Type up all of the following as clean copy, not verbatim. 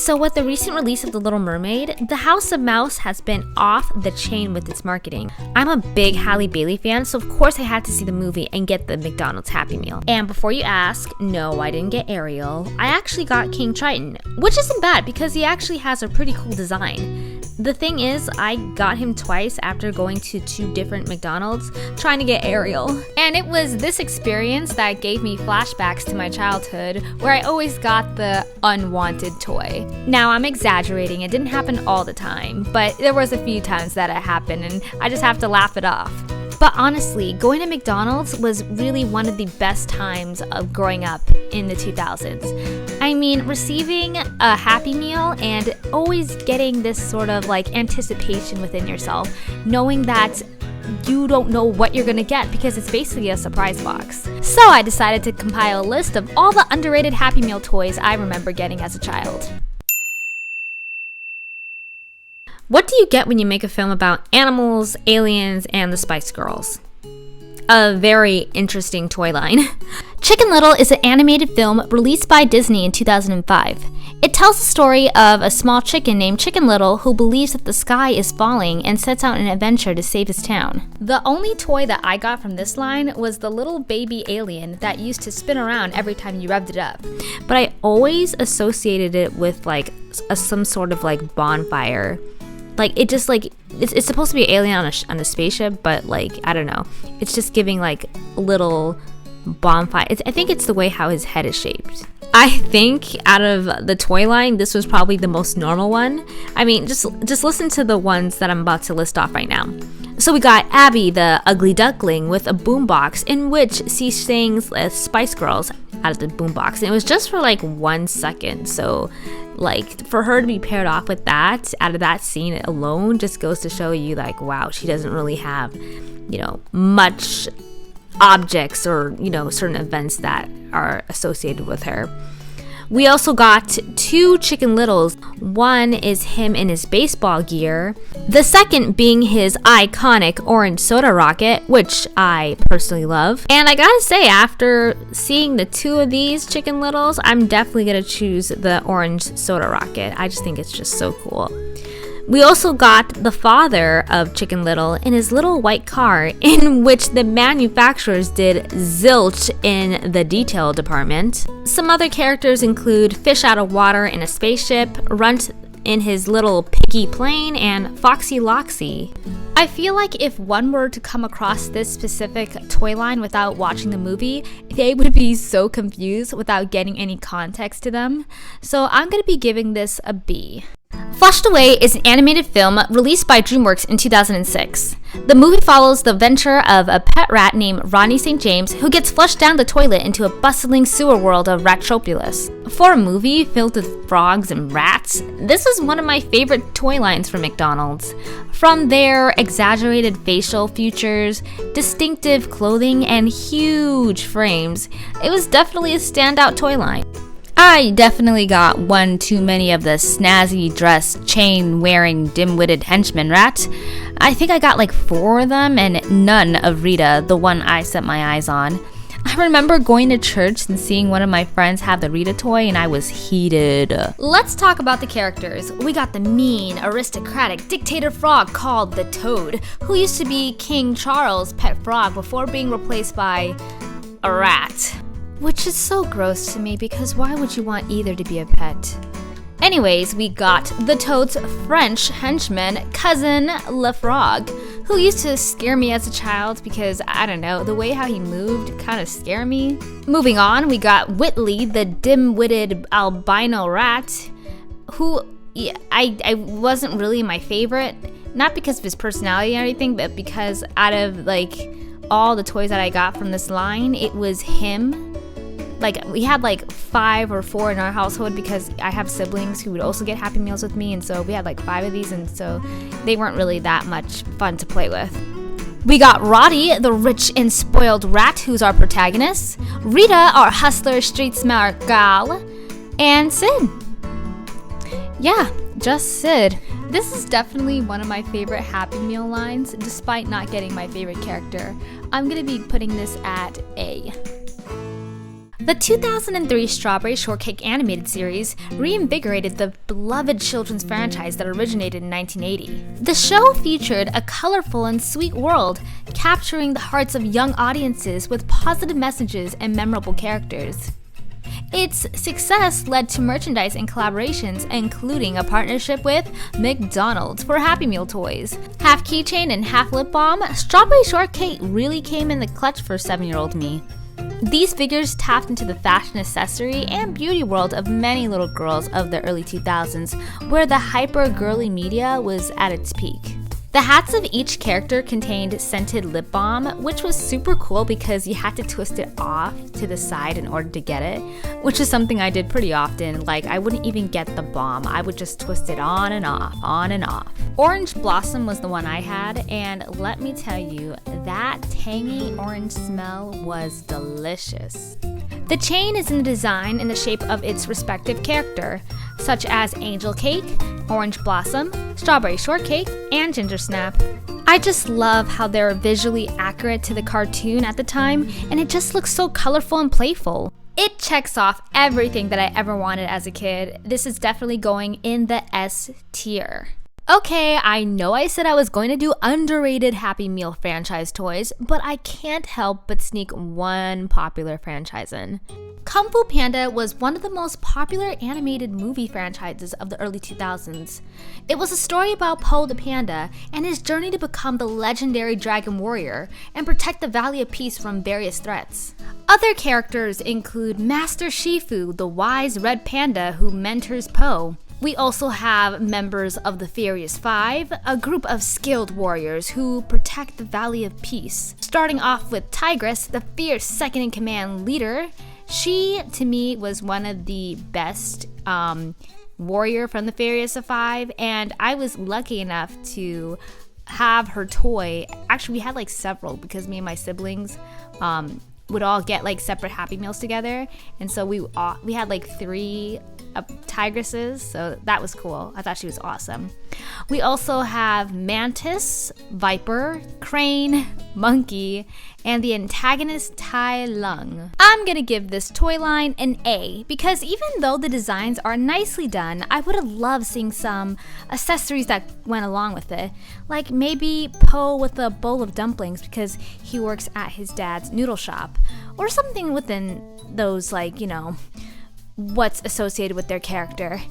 So with the recent release of The Little Mermaid, the House of Mouse has been off the chain with its marketing. I'm a big Halle Bailey fan, so of course I had to see the movie and get the McDonald's Happy Meal. And before you ask, no, I didn't get Ariel. I actually got King Triton, which isn't bad because he actually has a pretty cool design. The thing is, I got him twice after going to 2 different McDonald's trying to get Ariel. And it was this experience that gave me flashbacks to my childhood where I always got the unwanted toy. Now, I'm exaggerating, it didn't happen all the time, but there was a few times that it happened and I just have to laugh it off. But honestly, going to McDonald's was really one of the best times of growing up in the 2000s. I mean, receiving a Happy Meal and always getting this sort of like anticipation within yourself, knowing that you don't know what you're gonna get because it's basically a surprise box. So I decided to compile a list of all the underrated Happy Meal toys I remember getting as a child. What do you get when you make a film about animals, aliens, and the Spice Girls? A very interesting toy line. Chicken Little is an animated film released by Disney in 2005. It tells the story of a small chicken named Chicken Little who believes that the sky is falling and sets out on an adventure to save his town. The only toy that I got from this line was the little baby alien that used to spin around every time you revved it up. But I always associated it with like some sort of like bonfire. Like it just like it's supposed to be an alien on a spaceship, but like I don't know, it's just giving like a little bonfire. I think it's the way how his head is shaped. I think out of the toy line, this was probably the most normal one. I mean, just listen to the ones that I'm about to list off right now. So we got Abby, the ugly duckling, with a boombox in which she sings Spice Girls out of the boombox. And it was just for like 1 second. So like for her to be paired off with that out of that scene alone just goes to show you like, wow, she doesn't really have, much objects or, certain events that are associated with her. We also got 2 Chicken Littles. One is him in his baseball gear. The second being his iconic orange soda rocket, which I personally love. And I gotta say, after seeing the 2 of these Chicken Littles, I'm definitely gonna choose the orange soda rocket. I just think it's just so cool. We also got the father of Chicken Little in his little white car, in which the manufacturers did zilch in the detail department. Some other characters include Fish Out of Water in a spaceship, Runt in his little piggy plane, and Foxy Loxy. I feel like if one were to come across this specific toy line without watching the movie, they would be so confused without getting any context to them. So I'm going to be giving this a B. Flushed Away is an animated film released by DreamWorks in 2006. The movie follows the adventure of a pet rat named Ronnie St. James who gets flushed down the toilet into a bustling sewer world of Ratropolis. For a movie filled with frogs and rats, this is one of my favorite toy lines from McDonald's. From their exaggerated facial features, distinctive clothing, and huge frames, it was definitely a standout toy line. I definitely got one too many of the snazzy dressed, chain-wearing, dim-witted henchman rat. I think I got like 4 of them and none of Rita, the one I set my eyes on. I remember going to church and seeing one of my friends have the Rita toy and I was heated. Let's talk about the characters. We got the mean, aristocratic dictator frog called the Toad, who used to be King Charles' pet frog before being replaced by a rat. Which is so gross to me because why would you want either to be a pet? Anyways, we got the Toad's French henchman, Cousin Le Frog, who used to scare me as a child because, I don't know, the way how he moved kind of scared me. Moving on, we got Whitley, the dim-witted albino rat, who I wasn't really my favorite, not because of his personality or anything, but because out of like all the toys that I got from this line, it was him. Like, we had like 5 or 4 in our household because I have siblings who would also get Happy Meals with me, and so we had like 5 of these, and so they weren't really that much fun to play with. We got Roddy, the rich and spoiled rat, who's our protagonist, Rita, our hustler, street smart gal, and Sid. Yeah, just Sid. This is definitely one of my favorite Happy Meal lines, despite not getting my favorite character. I'm gonna be putting this at A. The 2003 Strawberry Shortcake animated series reinvigorated the beloved children's franchise that originated in 1980. The show featured a colorful and sweet world, capturing the hearts of young audiences with positive messages and memorable characters. Its success led to merchandise and collaborations, including a partnership with McDonald's for Happy Meal toys. Half keychain and half lip balm, Strawberry Shortcake really came in the clutch for 7-year-old me. These figures tapped into the fashion, accessory, and beauty world of many little girls of the early 2000s, where the hyper-girly media was at its peak. The hats of each character contained scented lip balm, which was super cool because you had to twist it off to the side in order to get it, which is something I did pretty often. Like, I wouldn't even get the balm, I would just twist it on and off, on and off. Orange Blossom was the one I had, and let me tell you, that tangy orange smell was delicious. The chain is in the design in the shape of its respective character, such as Angel Cake, Orange Blossom, Strawberry Shortcake, and Ginger Snap. I just love how they're visually accurate to the cartoon at the time, and it just looks so colorful and playful. It checks off everything that I ever wanted as a kid. This is definitely going in the S tier. Okay, I know I said I was going to do underrated Happy Meal franchise toys, but I can't help but sneak one popular franchise in. Kung Fu Panda was one of the most popular animated movie franchises of the early 2000s. It was a story about Po the panda and his journey to become the legendary dragon warrior and protect the Valley of Peace from various threats. Other characters include Master Shifu, the wise red panda who mentors Po. We also have members of the Furious Five, a group of skilled warriors who protect the Valley of Peace. Starting off with Tigress, the fierce second-in-command leader. She, to me, was one of the best warrior from the Furious Five, and I was lucky enough to have her toy. Actually, we had like several because me and my siblings would all get like separate Happy Meals together, and so we had like 3 tigresses, so that was cool. I thought she was awesome. We also have Mantis, Viper, Crane, Monkey, and the antagonist Tai Lung. I'm gonna give this toy line an A because even though the designs are nicely done, I would have loved seeing some accessories that went along with it. Like maybe Po with a bowl of dumplings because he works at his dad's noodle shop, or something within those, like, you know, what's associated with their character.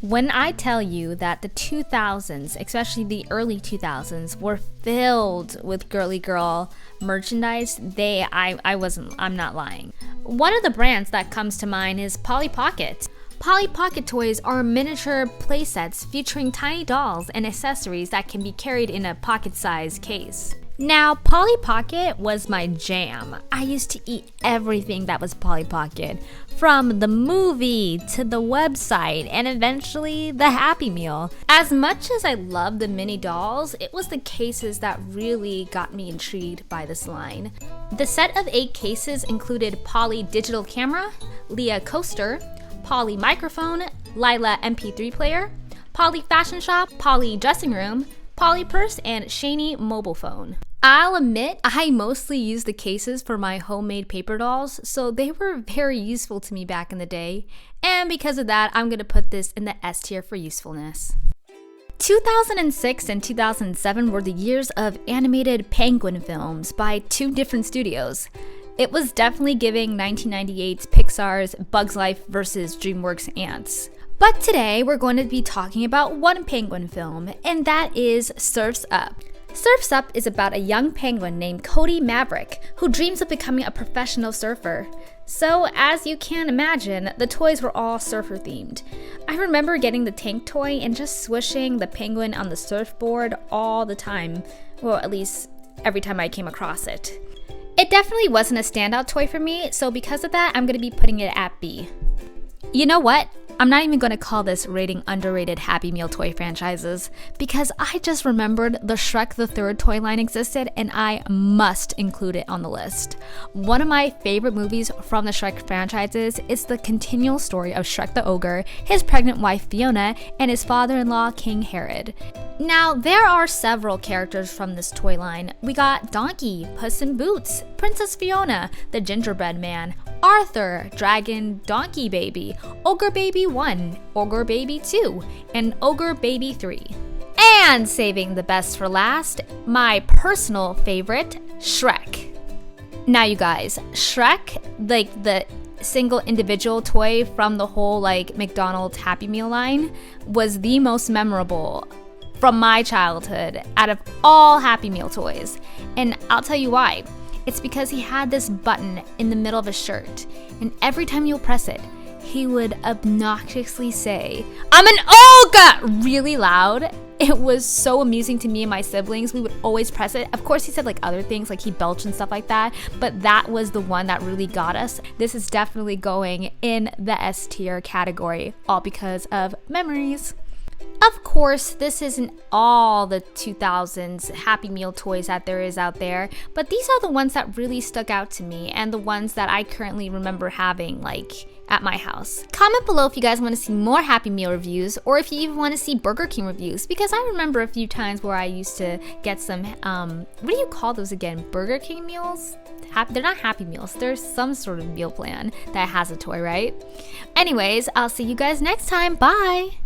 When I tell you that the 2000s, especially the early 2000s, were filled with girly girl merchandise, I'm not lying. One of the brands that comes to mind is Polly Pocket. Polly Pocket toys are miniature playsets featuring tiny dolls and accessories that can be carried in a pocket-sized case. Now, Polly Pocket was my jam. I used to eat everything that was Polly Pocket, from the movie to the website and eventually the Happy Meal. As much as I loved the mini dolls, it was the cases that really got me intrigued by this line. The set of 8 cases included Polly Digital Camera, Leah Coaster, Polly Microphone, Lila MP3 Player, Polly Fashion Shop, Polly Dressing Room, Polly Purse, and Shani Mobile Phone. I'll admit, I mostly used the cases for my homemade paper dolls, so they were very useful to me back in the day, and because of that, I'm gonna put this in the S tier for usefulness. 2006 and 2007 were the years of animated penguin films by 2 different studios. It was definitely giving 1998's Pixar's Bugs Life vs. DreamWorks Ants. But today we're going to be talking about one penguin film, and that is Surf's Up. Surf's Up is about a young penguin named Cody Maverick who dreams of becoming a professional surfer. So, as you can imagine, the toys were all surfer themed. I remember getting the tank toy and just swishing the penguin on the surfboard all the time, well, at least every time I came across it. It definitely wasn't a standout toy for me, so because of that, I'm going to be putting it at B. You know what? I'm not even going to call this rating underrated Happy Meal toy franchises because I just remembered the Shrek the Third toy line existed and I must include it on the list. One of my favorite movies from the Shrek franchises is the continual story of Shrek the Ogre, his pregnant wife Fiona, and his father-in-law King Herod. Now, there are several characters from this toy line. We got Donkey, Puss in Boots, Princess Fiona, the Gingerbread Man, Arthur, Dragon Donkey Baby, Ogre Baby 1, Ogre Baby 2, and Ogre Baby 3. And saving the best for last, my personal favorite, Shrek. Now you guys, Shrek, like the single individual toy from the whole like McDonald's Happy Meal line, was the most memorable from my childhood out of all Happy Meal toys. And I'll tell you why. It's because he had this button in the middle of his shirt, and every time you'll press it, he would obnoxiously say, "I'm an ogre!" really loud. It was so amusing to me and my siblings. We would always press it. Of course, he said like other things, like he belched and stuff like that, but that was the one that really got us. This is definitely going in the S tier category, all because of memories. Of course, this isn't all the 2000s Happy Meal toys that there is out there, but these are the ones that really stuck out to me and the ones that I currently remember having, like, at my house. Comment below if you guys want to see more Happy Meal reviews, or if you even want to see Burger King reviews, because I remember a few times where I used to get some, what do you call those again? Burger King meals? They're not Happy Meals. There's some sort of meal plan that has a toy, right? Anyways, I'll see you guys next time. Bye!